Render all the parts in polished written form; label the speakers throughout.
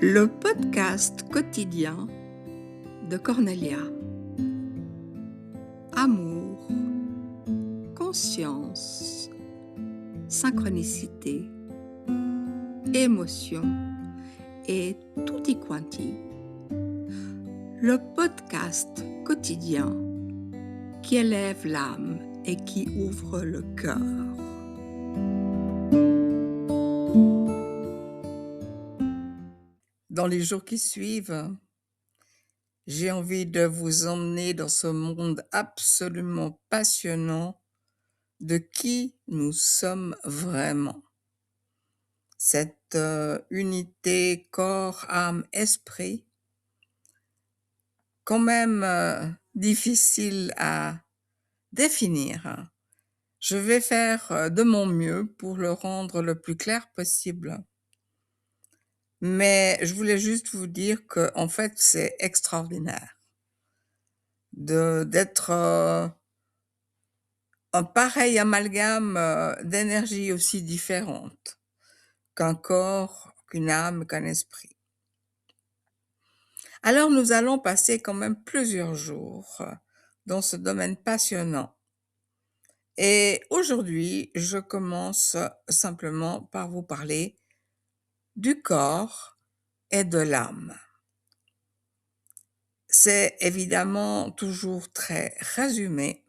Speaker 1: Le podcast quotidien de Cornelia. Amour, conscience, synchronicité, émotion et tutti quanti. Le podcast quotidien qui élève l'âme et qui ouvre le cœur. Dans les jours qui suivent, j'ai envie de vous emmener dans ce monde absolument passionnant de qui nous sommes vraiment. Cette unité corps, âme, esprit, quand même difficile à définir. Je vais faire de mon mieux pour le rendre le plus clair possible. Mais je voulais juste vous dire que, en fait, c'est extraordinaire d'être un pareil amalgame d'énergie aussi différentes qu'un corps, qu'une âme, qu'un esprit. Alors nous allons passer quand même plusieurs jours dans ce domaine passionnant. Et aujourd'hui, je commence simplement par vous parler du corps et de l'âme. C'est évidemment toujours très résumé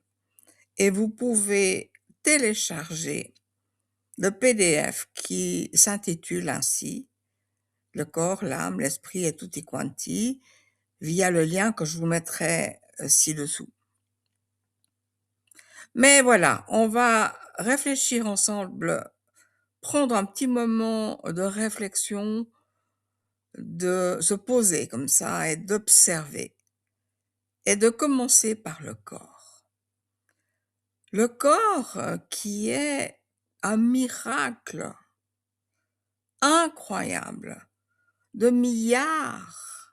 Speaker 1: et vous pouvez télécharger le PDF qui s'intitule ainsi « Le corps, l'âme, l'esprit et tutti quanti » via le lien que je vous mettrai ci-dessous. Mais voilà, on va réfléchir ensemble, prendre un petit moment de réflexion, de se poser comme ça et d'observer. Et de commencer par le corps. Le corps qui est un miracle incroyable de milliards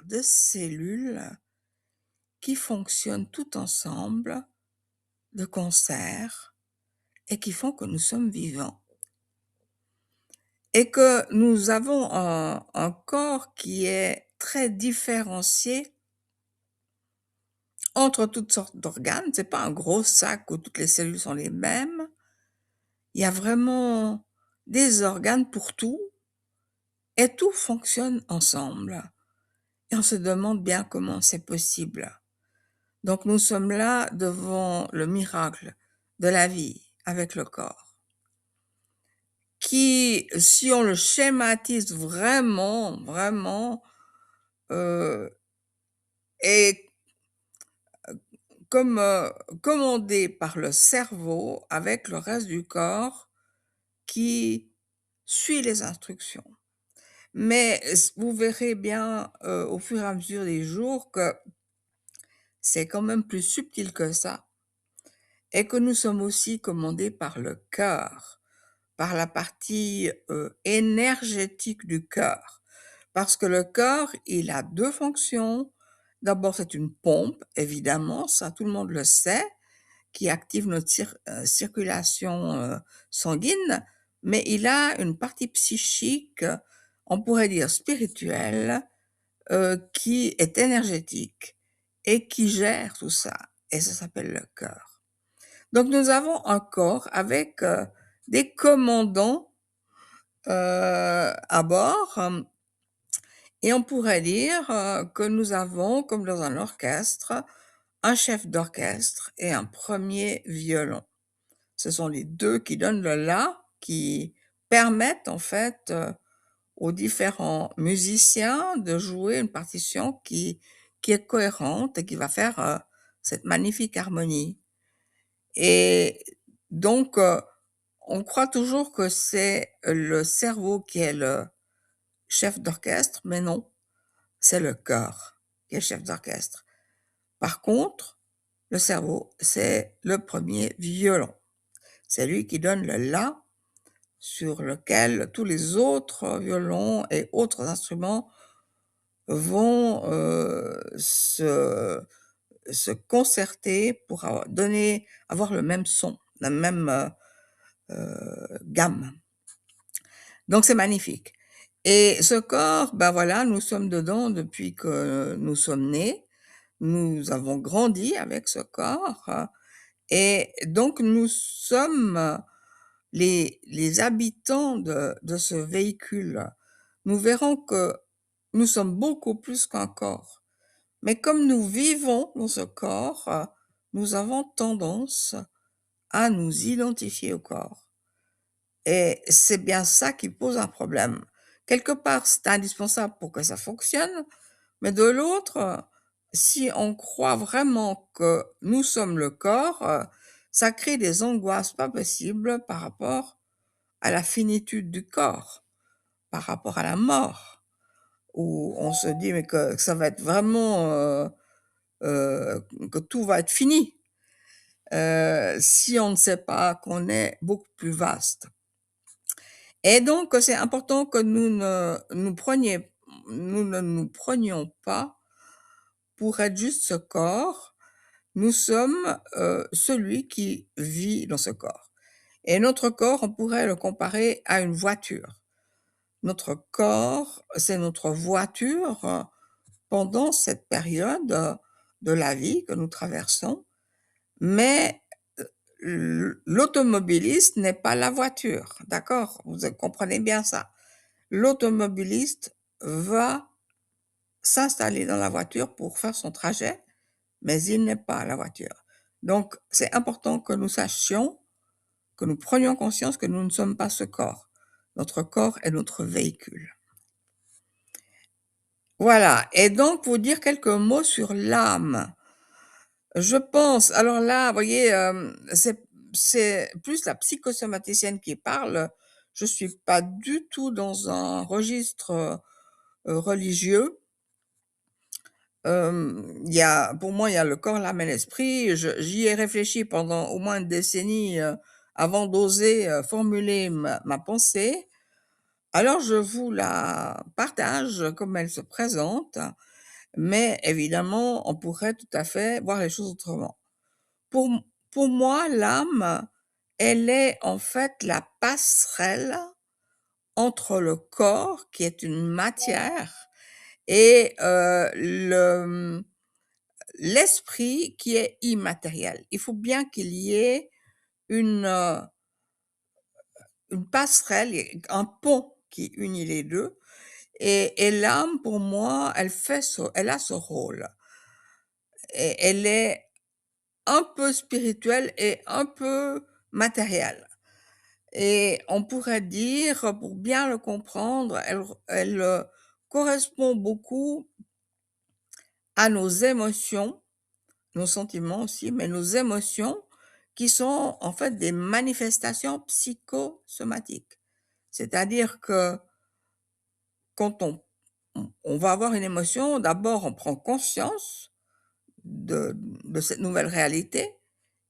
Speaker 1: de cellules qui fonctionnent tout ensemble de concert et qui font que nous sommes vivants. Et que nous avons un corps qui est très différencié entre toutes sortes d'organes. C'est pas un gros sac où toutes les cellules sont les mêmes. Il y a vraiment des organes pour tout et tout fonctionne ensemble. Et on se demande bien comment c'est possible. Donc nous sommes là devant le miracle de la vie avec le corps, qui, si on le schématise vraiment, est comme commandé par le cerveau avec le reste du corps qui suit les instructions. Mais vous verrez bien au fur et à mesure des jours que c'est quand même plus subtil que ça et que nous sommes aussi commandés par le cœur, par la partie énergétique du cœur. Parce que le cœur, il a deux fonctions. D'abord, c'est une pompe, évidemment, ça tout le monde le sait, qui active notre circulation sanguine, mais il a une partie psychique, on pourrait dire spirituelle, qui est énergétique et qui gère tout ça. Et ça s'appelle le cœur. Donc nous avons un corps avec des commandants à bord. Et on pourrait dire que nous avons, comme dans un orchestre, un chef d'orchestre et un premier violon. Ce sont les deux qui donnent le la, qui permettent en fait aux différents musiciens de jouer une partition qui est cohérente et qui va faire cette magnifique harmonie. Et donc, on croit toujours que c'est le cerveau qui est le chef d'orchestre, mais non, c'est le cœur qui est chef d'orchestre. Par contre, le cerveau, c'est le premier violon. C'est lui qui donne le la sur lequel tous les autres violons et autres instruments vont se concerter pour avoir le même son, la même gamme. Donc c'est magnifique. Et ce corps, ben voilà, nous sommes dedans depuis que nous sommes nés. Nous avons grandi avec ce corps, et donc nous sommes les habitants de ce véhicule. Nous verrons que nous sommes beaucoup plus qu'un corps. Mais comme nous vivons dans ce corps, nous avons tendance à nous identifier au corps. Et c'est bien ça qui pose un problème. Quelque part, c'est indispensable pour que ça fonctionne, mais de l'autre, si on croit vraiment que nous sommes le corps, ça crée des angoisses pas possibles par rapport à la finitude du corps, par rapport à la mort, où on se dit mais que ça va être vraiment, que tout va être fini, si on ne sait pas qu'on est beaucoup plus vaste. Et donc, c'est important que nous ne nous prenions pas pour être juste ce corps. Nous sommes, celui qui vit dans ce corps. Et notre corps, on pourrait le comparer à une voiture. Notre corps, c'est notre voiture, pendant cette période, de la vie que nous traversons, mais l'automobiliste n'est pas la voiture, d'accord? Vous comprenez bien ça. L'automobiliste va s'installer dans la voiture pour faire son trajet, mais il n'est pas la voiture. Donc, c'est important que nous sachions, que nous prenions conscience que nous ne sommes pas ce corps. Notre corps est notre véhicule. Voilà, et donc pour dire quelques mots sur l'âme. Je pense alors là, vous voyez, c'est plus la psychosomaticienne qui parle. Je suis pas du tout dans un registre, religieux. Il y a pour moi, il y a le corps, l'âme et l'esprit. J'y ai réfléchi pendant au moins une décennie, avant d'oser, formuler ma pensée. Alors je vous la partage comme elle se présente, mais évidemment, on pourrait tout à fait voir les choses autrement. Pour m pour moi, l'âme, elle est en fait la passerelle entre le corps, qui est une matière, et l'esprit qui est immatériel. Il faut bien qu'il y ait une, heu, une passerelle et un pont qui unit les 2, et l'âme pour moi, elle a ce rôle, et elle est un peu spirituelle et un peu matérielle, et on pourrait dire, pour bien le comprendre, elle correspond beaucoup à nos émotions, nos sentiments aussi, mais nos émotions qui sont en fait des manifestations psychosomatiques. C'est-à-dire que quand on va avoir une émotion, d'abord on prend conscience de cette nouvelle réalité,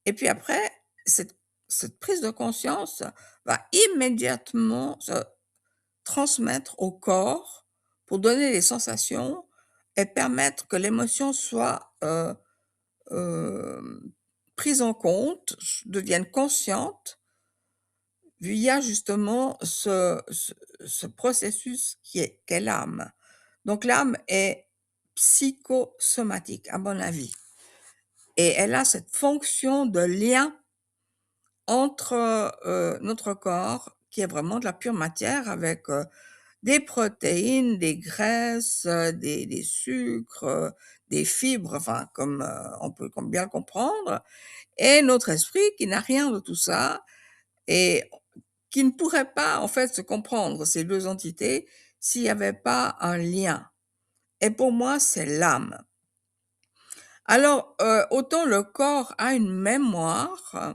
Speaker 1: et puis après cette cette prise de conscience va immédiatement se transmettre au corps pour donner les sensations et permettre que l'émotion soit, hem, prise en compte, devienne consciente via justement ce processus qu'est l'âme. Donc l'âme est psychosomatique à mon avis, et elle a cette fonction de lien entre, notre corps qui est vraiment de la pure matière avec, des protéines, des graisses, des sucres, des fibres, enfin comme, on peut comme bien le comprendre, et notre esprit qui n'a rien de tout ça et qui ne pourrait pas en fait se comprendre, ces 2 entités, s'il y avait pas un lien, et pour moi, c'est l'âme. Alors, autant le corps a une mémoire,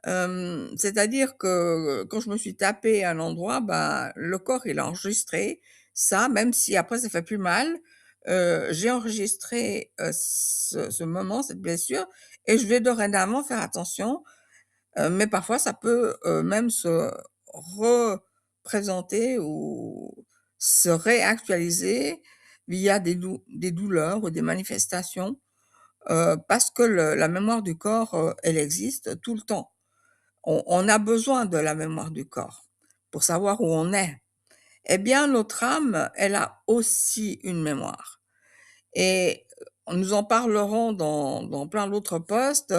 Speaker 1: c'est-à-dire que quand je me suis tapé un endroit, bah, le corps il a enregistré ça, même si après ça fait plus mal. J'ai enregistré, ce moment, cette blessure, et je vais dorénavant faire attention, mais parfois ça peut, même se représenter ou se réactualiser via des douleurs ou des manifestations, parce que la mémoire du corps, elle existe tout le temps. On a besoin de la mémoire du corps pour savoir où on est, Eh bien, notre âme, elle a aussi une mémoire et nous en parlerons dans plein d'autres postes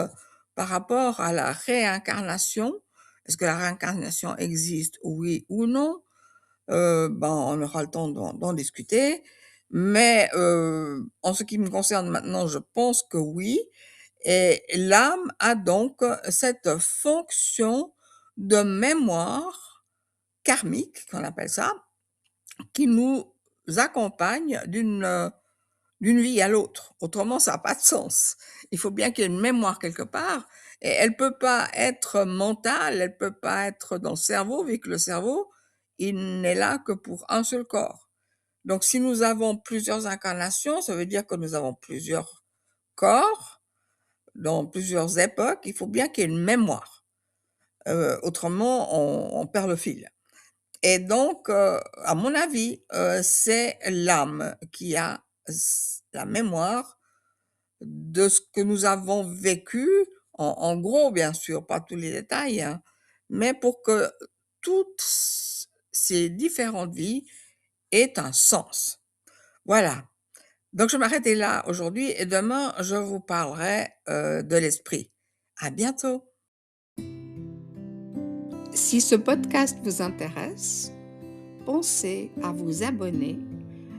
Speaker 1: par rapport à la réincarnation. Est-ce que la réincarnation existe, oui ou non? On aura le temps d'en discuter, mais en ce qui me concerne maintenant, je pense que oui et l'âme a donc cette fonction de mémoire karmique, qu'on appelle ça, qui nous accompagne d'une vie à l'autre. Autrement, ça a pas de sens. Il faut bien qu'il y ait une mémoire quelque part et elle peut pas être mentale, elle peut pas être dans le cerveau, vu que le cerveau, il n'est là que pour un seul corps. Donc si nous avons plusieurs incarnations, ça veut dire que nous avons plusieurs corps, dans plusieurs époques, il faut bien qu'il y ait une mémoire. Autrement, on perd le fil. Et donc, à mon avis, c'est l'âme qui a la mémoire de ce que nous avons vécu, en gros bien sûr, pas tous les détails, hein, mais pour que toutes ces différentes vies aient un sens. Voilà. Donc je vais m'arrêter là aujourd'hui et demain je vous parlerai, de l'esprit. À bientôt. Si ce podcast vous intéresse, pensez à vous abonner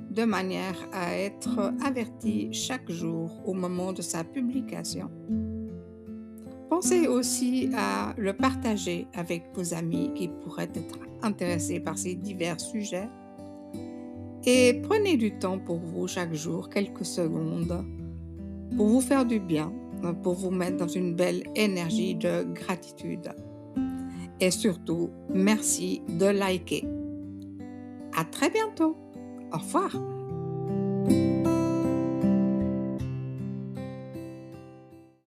Speaker 1: de manière à être averti chaque jour au moment de sa publication. Pensez aussi à le partager avec vos amis qui pourraient être intéressés par ces divers sujets. Et prenez du temps pour vous chaque jour, quelques secondes, pour vous faire du bien, pour vous mettre dans une belle énergie de gratitude. Et surtout, merci de liker. À très bientôt. Au revoir.